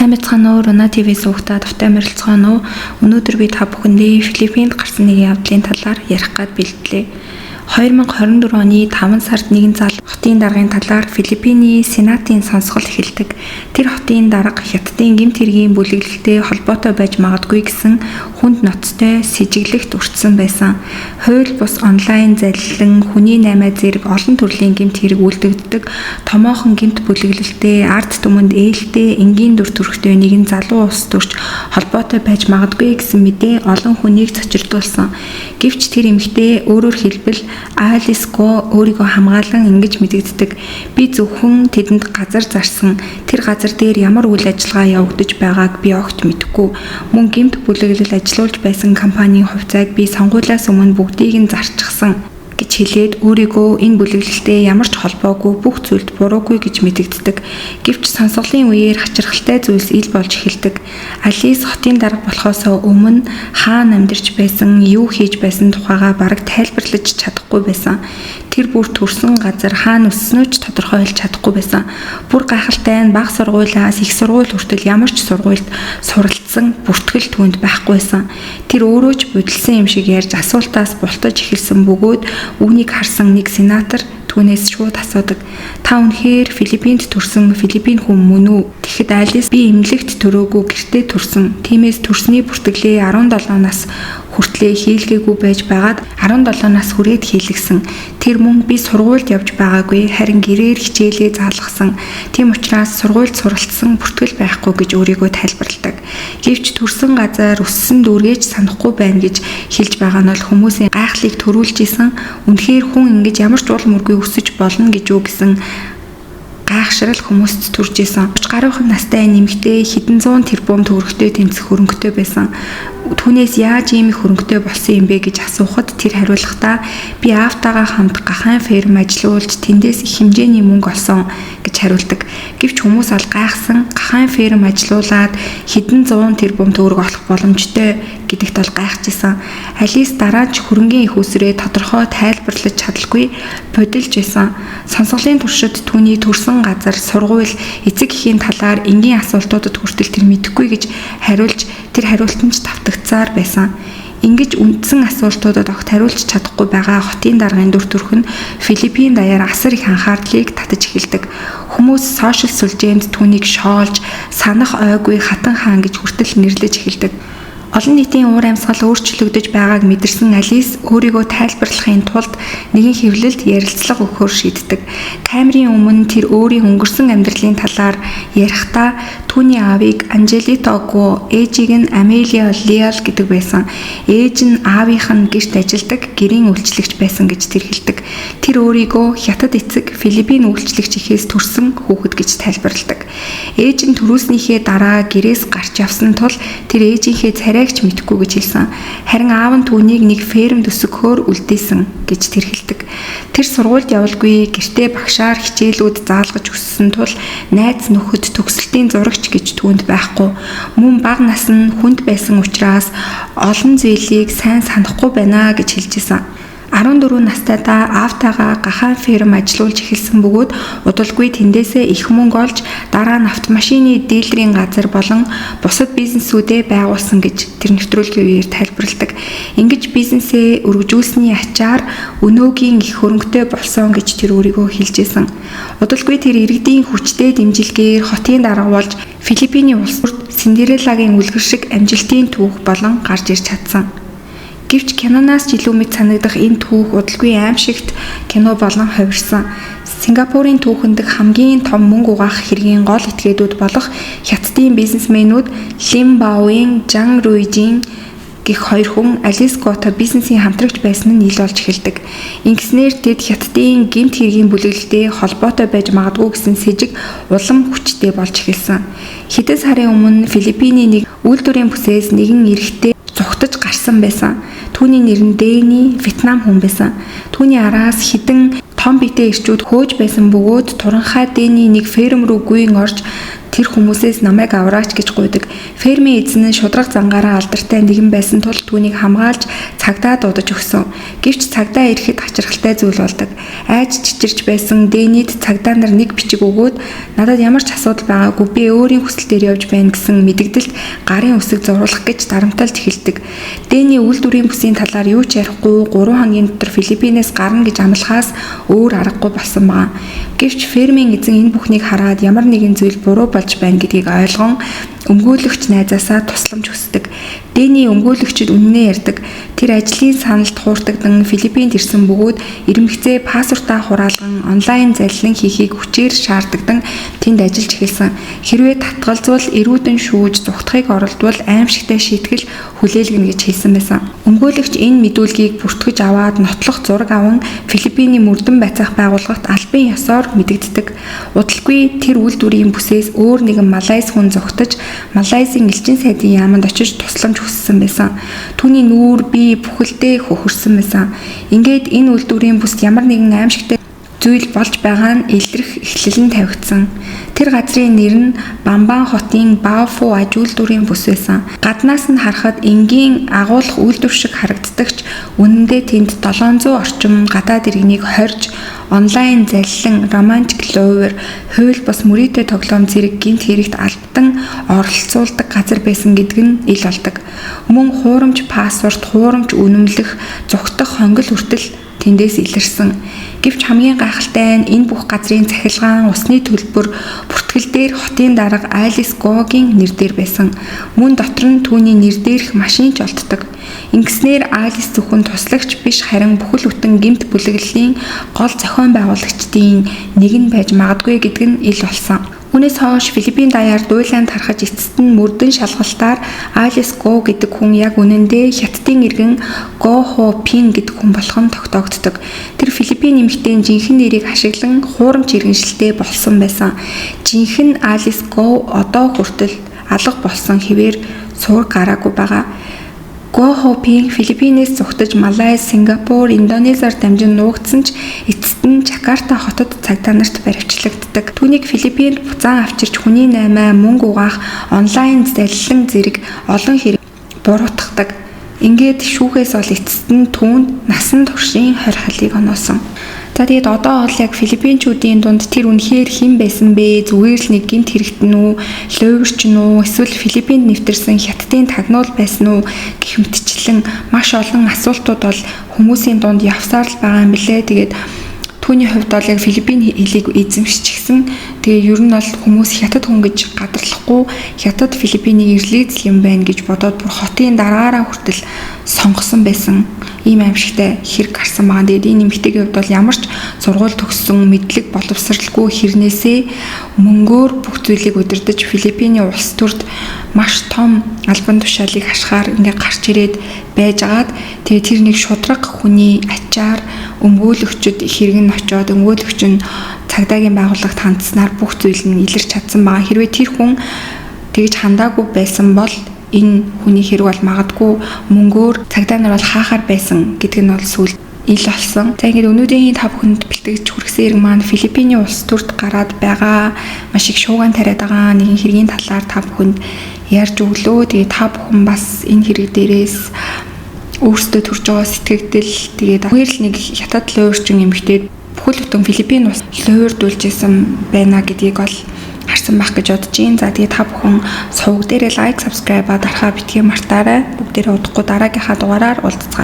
Сайн байцгаана уу? Руна ТV суугтаа тавтай морилцгаана уу? Өнөөдөр би та бүхэндээ Филиппинд гарсан нэг явдлын талаар ярих гээд бэлтлээ. 2024 оны 5 сард нэгэн зал хотын даргын талаар Филиппиний Сенатын сонсгол эхэлдэг. Тэр хотын дарга Хятадын гэмт хэргийн бүлэглэлтэй холбоотой байж магадгүй гэсэн хүнд ноцтой сэжиглэгт өртсөн байсан. Хууль бус онлайн залилан хүний наймаа зэрэг олон төрлийн гэмт хэрэг үйлдэгддэг томоохон гэмт бүлэглэлтэй ард түмэнд ээлтэй энгийн дүр төрхтэй нэгэн залуу ус төрч холбоотой байж магадгүй гэсэн мэдээ олон хүнийг цочирдуулсан. Гэвч тэр эмэгтэй өөрөөр хэлбэл Алиско өөрийгөө хамгаалан ингэж мэдэгддэг. Би зөвхөн тэдэнд газар зарсан. Тэр газар дээр ямар үйл ажиллагаа явагдаж байгааг би огт мэдэхгүй. Мөн гэмт бүлэглэл ажиллуулж байсан компанийн хувьцааг би сонгуулиас өмнө бүгдийг нь зарчихсан гэж хэлээд өөрийгөө энэ бүлэглэлтэй ямар ч холбоогүй бүх зүйлд буруугүй гэж мэдэгддэг. Гэвч сонсголын үеэр хачирхалтай зүйлс ил болж эхэлдэг. Алис хотын дарга болохоос өмнө хаана амьдарч байсан, юу хийж байсан тухайгаа бараг тайлбарлаж чадахгүй байсан. Тэр бүр төрсэн газар хаана өссөнөө ч тодорхойлж чадахгүй байсан. Бүр гайхалтай нь бага сургуулиас их сургууль хүртэл ямар ч сургуульд суралцсан бүртгэл түүнд байхгүй байсан. Тэр өөрөө ч бодилсан юм шиг ярьж асуултаас бултаж эхэлсэн бөгөөд үүнийг харсан нэг сенатор түүнээс шууд асуудаг. Та үнэхээр Филиппинд төрсэн Филиппин хүн мөн үү? Тэгэхэд Алис би эмнэлэгт төрөөгүй гэртээ төрсэн. Тиймээс төрсний бүртгэлээ 17 нас хүртлээ хийлгээгүй байж байгаад 17 нас хүрээд хийлгсэн. Тэр мөн би сургуульд явж байгаагүй харин гэрээр хичээлээ заалгасан. Тийм учраас сургуульд суралцсан бүртгэл байхгүй гэж өөрийгөө тайлбарладаг. Гэвч төрсэн газар өссөн дүүргээж санахгүй байна гэж хэлж байгаа нь бол хүмүүсийн гайхлыг төрүүлж исэн. Үнэхээр хүн ингэж ямар ч уул мөргүй өсөж болно гэж үү гэсэн гайхшрал хүмүүст төрж исэн. 30 гаруйхан настай нэмэгтэй хэдэн зуун тэрбум төгрөгтэй тэмцэх хөрөнгөтэй байсан. Түүнээс яаж ийм их хөрөнгөтэй болсон юм бэ гэж асуухад тэр хариулахдаа би аавтайгаа хамт гахаан ферм ажиллуулж тэндээс их хэмжээний мөнгө олсон гэж хариулдаг. Гэвч хүмүүс ал гайхсан гахаан ферм ажиллуулад хэдэн зуун тэрбум төгрөг олох боломжтой гэдэгт бол гайхажсэн. Алис дараа нь хөрөнгөний их үсрээ тодорхой тайлбарлаж чадалгүй бодилж байсан. Сонсголын туршид түүний төрсэн газар, сургууль, эцэг эхийн талаар энгийн асуултуудад хүртэл тэр мэдэхгүй гэж хариулж тэр хариултанд тавтагцаар байсан. Ингэж үндсэн асуултуудад огт хариулж чадахгүй байгаа хотын даргын дүр төрх нь Филиппин даяар асар их анхаарлыг татаж эхэлдэг. Хүмүүс сошиал сүлжээнд түүнийг шоолж, санах ойгүй хатан хаан гэж хүртэл нэрлэж эхэлдэг. Олон нийтийн уур амьсгал өөрчлөгдөж байгааг мэдэрсэн Алис өөрийгөө тайлбарлахын тулд нэгэн хэвлэлд ярилцлага өгөхөөр шийддэг. Камерын өмнө тэр өөрийн өнгөрсөн амьдралын талаар ярихдаа түүний аавыг Анжелитогүй, ээжийг нь Амелиа Лиал гэдэг байсан. Ээж нь аавынх нь гэрт ажилладаг гэрийн үйлчлэгч байсан гэж тэр хэлдэг. Тэр өөрийгөө хятад эцэг Филиппин үйлчлэгч ихээс төрсэн хүүхэд гэж тайлбарладаг. Ээж нь төрүүлснийхээ дараа гэрээс гарч явсан тул тэр ээжийнхээ царайгч мэдэхгүй гэж хэлсэн. Харин аав нь түүнийг нэг фермд өсгөхөөр үлдээсэн гэж тэр хэлдэг. Тэр сургуульд явалгүй гэртээ багшаар хичээлүүд заалгаж өссөн тул найз нөхөд төгсөлтийн зурагч гэж түүнд байхгүй. Мөн бага нас нь хүнд байсан учраас олон зүйлийг сайн санахгүй байна гэж хэлжсэн. 14 настайдаа аавтайгаа гахаан ферм ажиллуулж эхэлсэн бөгөөд удалгүй тэндээсээ их мөнгө олж дараа нь автомашины дилерийн газар болон бусад бизнесүүдэд байгуулсан гэж тэр нэвтрүүлгийн үеэр тайлбарладаг. Ингэж бизнесээ өргөжүүлсэний ачаар өнөөгийн их хөрөнгөтэй болсон гэж тэр өөрийгөө хэлжсэн. Удалгүй тэр иргэдийн хүчтэй дэмжлэгээр хотын дарга болж Филиппиний улс төрд Синдереллагийн үлгэр шиг амжилтын түүх болон гарч ирж чадсан. Гэвч киноноос ч илүү мэд санагдах энэ түүх удалгүй аимшигт кино болон хувирсан. Сингапурын түүхэнд хамгийн том мөнгө угаах хэргийн гол этгээдүүд болох хятадын бизнесмэнүүд Лин Баоин, Жан Руижин гэх хоёр хүн Алискотой бизнесийн хамтрагч байсан нь ил болж эхэлдэг. Ингэснээр тэд хятадын гэмт хэргийн бүлэглэлтэй холбоотой байж магадгүй гэсэн сэжиг улам хүчтэй болж эхэлсэн. Хэдэн сарын өмнө Филиппиний нэг үйлдвэрийн бүсээс нэгэн эрэгтэй зугтаж гарсан байсан. Түүний нэр нь Дэни, Вьетнам хүн байсан. Түүний араас хідэн том биетэй ирчүүд хөөж байсан бөгөөд туранхай Дэни нэг ферм рүү гүйн орж тэр хүмүүсээс намайг авраач гэж гуйдаг. Фермийн эзэн нь шудраг зангаараа алдартай нэгэн байсан тул түүнийг хамгаалж цагдаа дуудаж өгсөн. Гэвч цагдаа ирэхэд хачирхалтай зүйл болдог. Айж чичирч байсан Дэнид цагдаа нар нэг бичиг өгөөд надад ямар ч асуудал байгаагүй би өөрийн хүсэл дээр явж байна гэсэн мэдэгдэлд гарын үсэг зурулах гэж дарамталж эхэлдэг. Дэни үйлдвэрийн бүсийн талаар юу ч ярихгүй 3 хоногийн дотор Филиппинээс гарна гэж амлахаас өөр аргагүй болсон байна. Гэвч фермийн эзэн энэ бүхнийг хараад ямар нэгэн зүйл буруу болж байна гэдгийг ойлгон өмгөөлөгч найзаасаа тусламж хүсдэг. Дэни өмгөөлөгчд үнэнээ ярьдаг. Тэр ажлын саналд хууртагдан Филиппинд ирсэн бөгөөд ирмэгцээ пассвортаа хураалган онлайн залилан хийхийг хүчээр шаарддаг тэнд ажиллаж эхэлсэн. Хэрвээ татгалзвал эрүүдэн шүүж зүгтхийг оролдвол аимшигтай шийтгэл хүлээлгэнэ гэж хэлсэн байсан. Өмгөөлөгч энэ мэдүүлгийг бүртгэж аваад нотлох зураг аван Филиппиний мөрдөн байцаах байгууллагт албан ёсоор мэдэгддэг. Удалгүй тэр үйлдвэрийн бүсээс өөр нэгэн малайз хүн зогтож Малайзийн элчин сайдын яамд очиж тусламж хүссэн байсан. Түүний нүүр бие бүхэлдээ хөхөрсөн байсан. Ингээд энэ үйлдвэрийн бүс ямар нэгэн аимшигтай зүйл болж байгаа нь илрэх эхлэлэн тавигдсан. Тэр газрын нэр нь Бамбан хотын Баофу аж үйлдвэрийн бүс байсан. Гаднаас нь харахад энгийн агуулах үйлдвэр шиг харагддагч үнэндээ тэнд 700 орчим гадаад иргэнийг хорж онлайн залилан, романтик ловер, хууль бус мөрөөдөө тоглоом зэрэг гинт хэрэгт албатан оролцуулдаг газар байсан гэдэг нь ил болдог. Мөн хуурамч пассворт, хуурамч үнэмлэх, зүгтах хонгил хүртэл тэндээс илэрсэн. Гэвч хамгийн гайхалтай нь энэ бүх газрын цахилгаан усны төлбөр бүртгэл дээр хотын дарга Алис Гогийн нэр дээр байсан. Мөн дотор нь түүний нэр дээрх машин ч олддог. Ингэснээр Алис зөвхөн туслагч биш харин бүхэл бүтэн гэмт бүлэглэлийн гол зохион байгуулагчдын нэг нь байж магадгүй гэдэг нь ил болсон. Үүнээс хойш Филиппин даяар дуйлаанд харахад эцэст нь мөрдөн шалгалтаар Алис Го гэдэг хүн яг үнэндээ хятадын иргэн Го Хо Пин гэдэг хүн болох нь тогтоогддог. Тэр Филиппин эмэгтэй жинхэнэ нэрийг ашиглан хуурамч иргэншилтэй болсон байсан. Жинхэнэ Алис Го одоо хүртэл алга болсон хэвээр суур гараагүй байгаа. Го Хо Пин Филиппинээс зугтаж Малайз, Сингапур, Индонезиар дамжин нуугдсан ч эцэст нь Жакарта хотод цагдаа нарт баривчлагддаг. Түүнийг Филиппинд буцаан авчирч хүний наймаа мөнгө угаах онлайн залилан зэрэг олон хэрэг буруутгадаг. Ингээд шүүхээс ол эцэст нь түүнд насан туршийн хорихлыг оноосон. За тэгээд одоо бол яг Филиппинчүүдийн дунд тэр үнэхээр хэн байсан бэ? Зүгээр л нэг гэмт хэрэгтэн үү, ловерч нь үү, эсвэл Филиппинд нэвтэрсэн хятадын тагнуул байсан уу гэх мэтчлэн маш олон асуултууд бол хүмүүсийн дунд явсаар л байгаа юм билээ. Тэгээд түүний хувьд бол яг Филиппин хэлийг эзэмшчихсэн. Тэгээ ер нь бол хүмүүс хятад хүн гэж гадарлахгүй хятад Филиппиний ирлээзэл юм байна гэж бодоод бүр хотын дараагаараа хүртэл сонгосон байсан. Ийм аимшигтай хэрэг гарсан байгаа. Тэгээд энэ нэмэгтэйгийн хувьд бол ямар ч сургууль төгссөн мэдлэг боловсралгүй хэрнээсээ мөнгөөр бүх зүйлийг удирдах Филиппиний улс төрд маш том албан тушаалыг хашгаар ингээд гарч ирээд байжгаад тэгээд тэр нэг шудраг хүний ачаар өмгөөлөгчд хэрэг нь очоод өмгөөлөгч нь цагдаагийн байгууллагт хандсанаар бүх зүйл нь илэрч чадсан байгаа. Хэрвээ тэр хүн тэгж хандаагүй байсан бол энэ хүний хэрэг бол магадгүй мөнгөөр цагдаа нар бол хаахаар байсан гэдэг нь бол сүүл ил болсон. За ингээд өнөөдрийн та бүхэнд бэлтгэж хүргэсэн хэрэг маань Филиппиний улс төрд гараад байгаа маш их шууган тариад байгаа нэгэн хэргийн талаар та бүхэнд ярьж өглөө. Тэгээ та бүхэн бас энэ хэрэг дээрээс өөрсдөө төрж байгаа сэтгэгдэл тэгээд хоёр л нэг хятад ловерчин эмэгтэй бүхэл бүтэн Филиппин улс ловердүүлж исэн байна гэдгийг бол харсан байх гэж бодож байна. За тэгээд та бүхэн сувг дээрээ лайк, subscribe дарахаа битгий мартаарай. Бүгдээрээ удахгүй дараагийнхаа дугаараар уулзцгаая.